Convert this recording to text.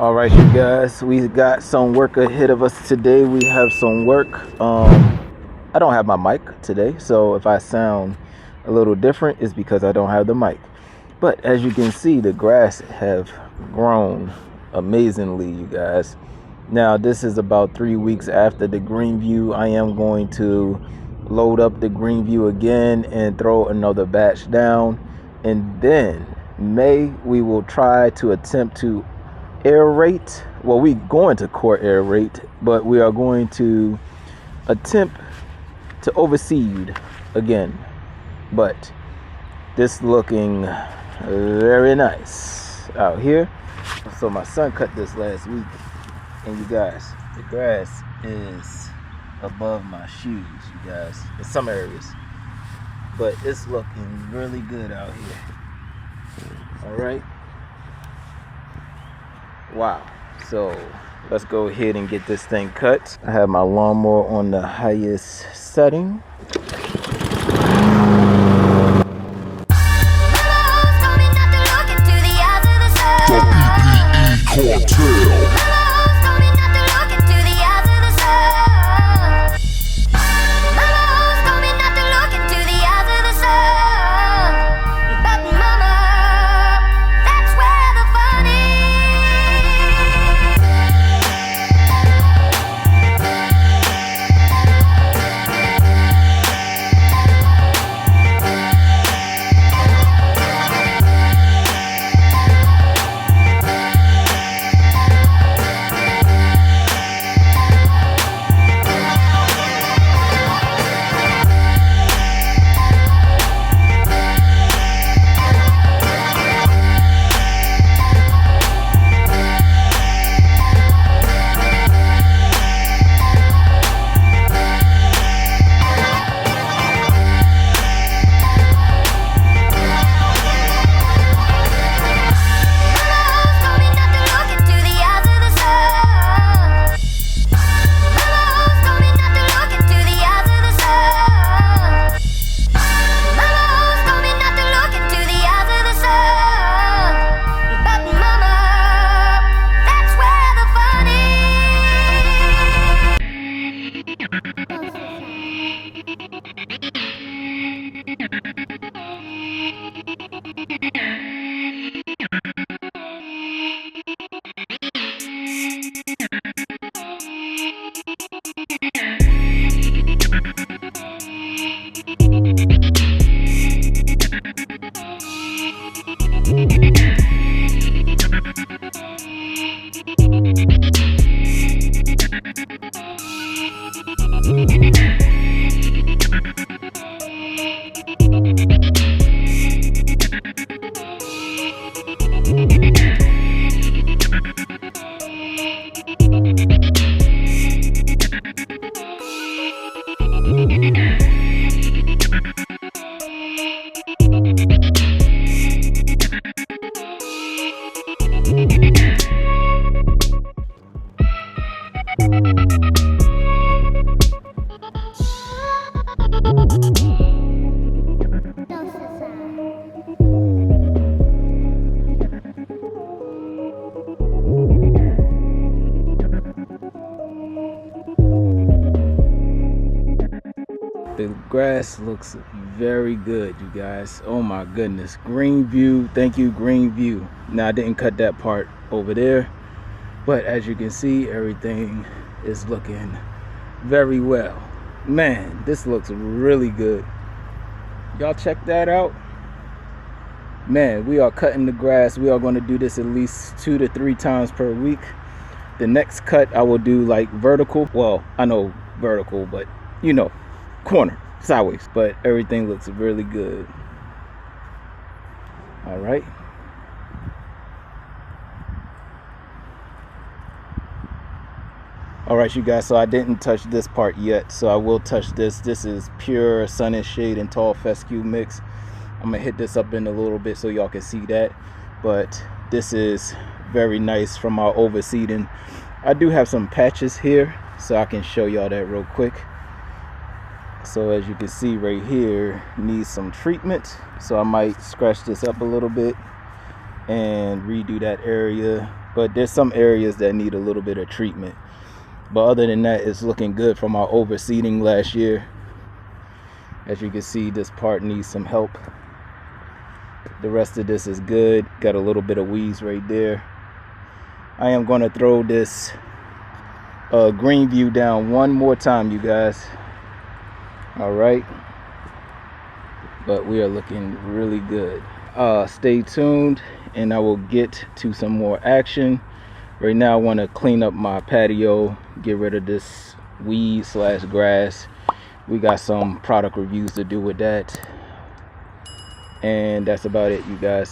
All right, you guys, we got some work ahead of us today. We have some work. I don't have my mic today, so if I sound a little different, it's because I don't have the mic. But as you can see, the grass have grown amazingly, you guys. Now, this is about 3 weeks after the GreenView. I am going to load up the GreenView again and throw another batch down. And then May, we will try to attempt to aerate. Well, we're going to core aerate, but we are going to attempt to overseed again. But this looking very nice out here. So my son cut this last week, and you guys, the grass is above my shoes, you guys, in some areas, but it's looking really good out here. All right. Wow. So let's go ahead and get this thing cut. I have my lawnmower on the highest setting. The grass looks very good, you guys. Oh my goodness. GreenView, thank you, GreenView. Now, I didn't cut that part over there, but as you can see, everything is looking very well. Man, this looks really good. Y'all check that out. Man, we are cutting the grass. We are going to do this at least 2 to 3 times per week. The next cut I will do like vertical. Well, I know vertical, but you know, corner, sideways. But everything looks really good. All right. All right, you guys, so I didn't touch this part yet, so I will touch this. This is pure Sun and Shade and Tall Fescue mix. I'm gonna hit this up in a little bit so y'all can see that, but this is very nice from our overseeding. I do have some patches here, so I can show y'all that real quick. So as you can see right here, needs some treatment, so I might scratch this up a little bit and redo that area. but there's some areas that need a little bit of treatment. But other than that, it's looking good from our overseeding last year. As you can see, this part needs some help. The rest of this is good. Got a little bit of weeds right there. I am going to throw this GreenView down one more time, you guys. All right, but we are looking really good. Stay tuned and I will get to some more action. Right now I want to clean up my patio, get rid of this weed / grass. We got some product reviews to do with that, and that's about it, you guys.